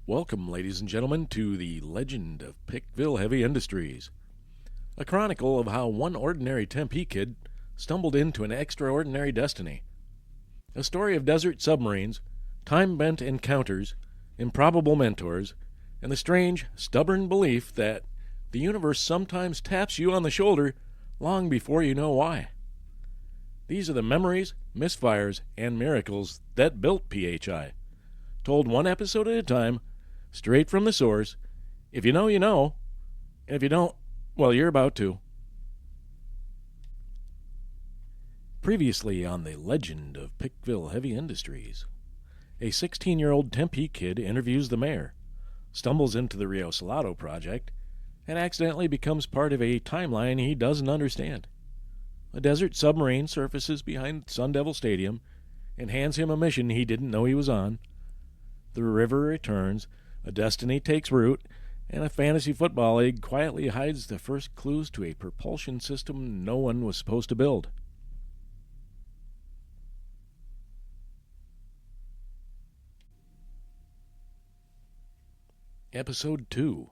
Welcome, ladies and gentlemen, to the Legend of Pickville Heavy Industries, a chronicle of how one ordinary Tempe kid stumbled into an extraordinary destiny. A story of desert submarines, time-bent encounters, improbable mentors, and the strange, stubborn belief that the universe sometimes taps you on the shoulder long before you know why. These are the memories, misfires, and miracles that built PHI, told one episode at a time, straight from the source. If you know, you know. And if you don't, well, you're about to. Previously on the Legend of Pickville Heavy Industries, a 16-year-old Tempe kid interviews the mayor, stumbles into the Rio Salado project, and accidentally becomes part of a timeline he doesn't understand. A desert submarine surfaces behind Sun Devil Stadium and hands him a mission he didn't know he was on. The river returns, a destiny takes root, and a fantasy football league quietly hides the first clues to a propulsion system no one was supposed to build. Episode 2,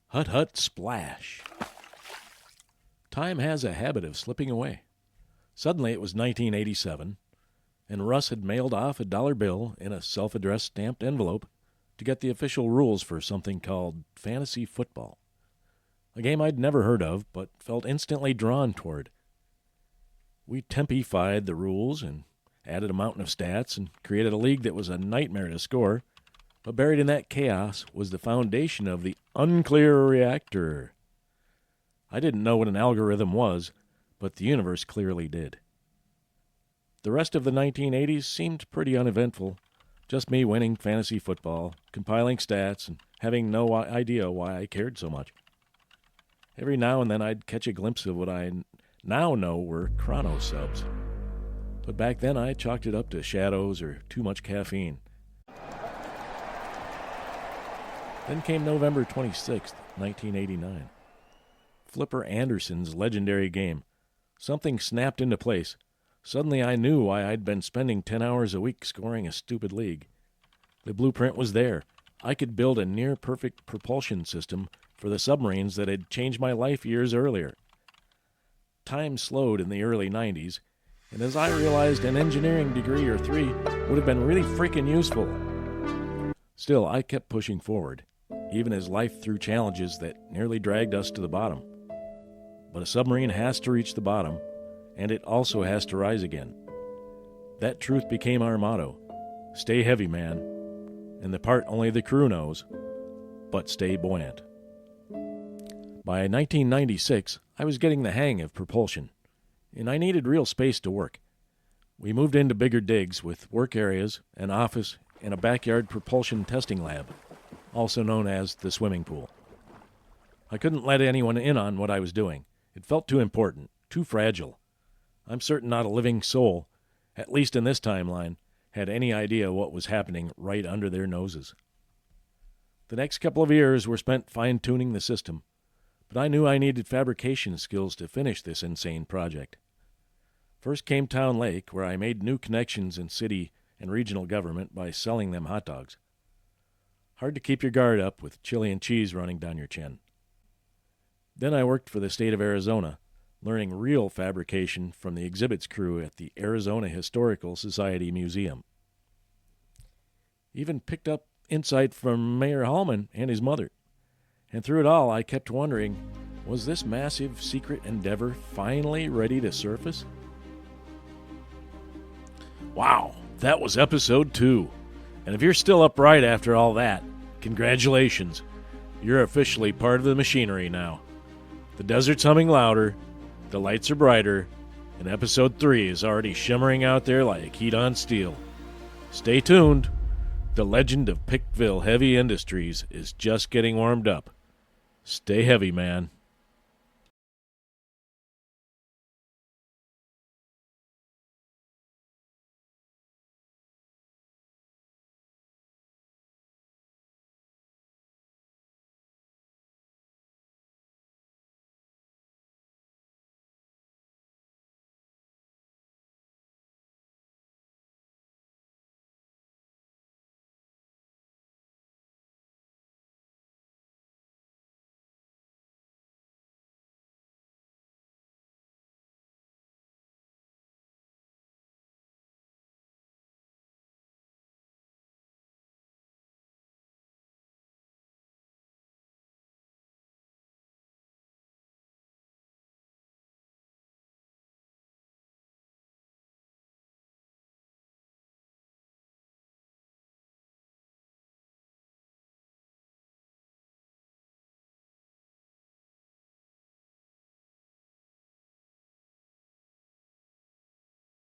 Hut Hut Splash. Time has a habit of slipping away. Suddenly it was 1987, and Russ had mailed off a dollar bill in a self-addressed stamped envelope to get the official rules for something called fantasy football, a game I'd never heard of but felt instantly drawn toward. We Tempe-fied the rules and added a mountain of stats and created a league that was a nightmare to score, but buried in that chaos was the foundation of the unclear reactor. I didn't know what an algorithm was, but the universe clearly did. The rest of the 1980s seemed pretty uneventful. Just me winning fantasy football, compiling stats, and having no idea why I cared so much. Every now and then I'd catch a glimpse of what I now know were chrono subs. But back then I chalked it up to shadows or too much caffeine. Then came November 26th, 1989. Flipper Anderson's legendary game. Something snapped into place. Suddenly I knew why I'd been spending 10 hours a week scoring a stupid league. The blueprint was there. I could build a near-perfect propulsion system for the submarines that had changed my life years earlier. Time slowed in the early 90s, and as I realized an engineering degree or 3 would have been really freaking useful. Still, I kept pushing forward, even as life threw challenges that nearly dragged us to the bottom. But a submarine has to reach the bottom, and it also has to rise again. That truth became our motto. Stay heavy, man. And the part only the crew knows. But stay buoyant. By 1996, I was getting the hang of propulsion, and I needed real space to work. We moved into bigger digs with work areas, an office, and a backyard propulsion testing lab, also known as the swimming pool. I couldn't let anyone in on what I was doing. It felt too important, too fragile. I'm certain not a living soul, at least in this timeline, had any idea what was happening right under their noses. The next couple of years were spent fine-tuning the system, but I knew I needed fabrication skills to finish this insane project. First came Town Lake, where I made new connections in city and regional government by selling them hot dogs. Hard to keep your guard up with chili and cheese running down your chin. Then I worked for the state of Arizona, learning real fabrication from the exhibits crew at the Arizona Historical Society Museum. Even picked up insight from Mayor Hallman and his mother. And through it all, I kept wondering, was this massive secret endeavor finally ready to surface? Wow, that was episode 2. And if you're still upright after all that, congratulations. You're officially part of the machinery now. The desert's humming louder, the lights are brighter, and episode 3 is already shimmering out there like heat on steel. Stay tuned. The Legend of Pickville Heavy Industries is just getting warmed up. Stay heavy, man.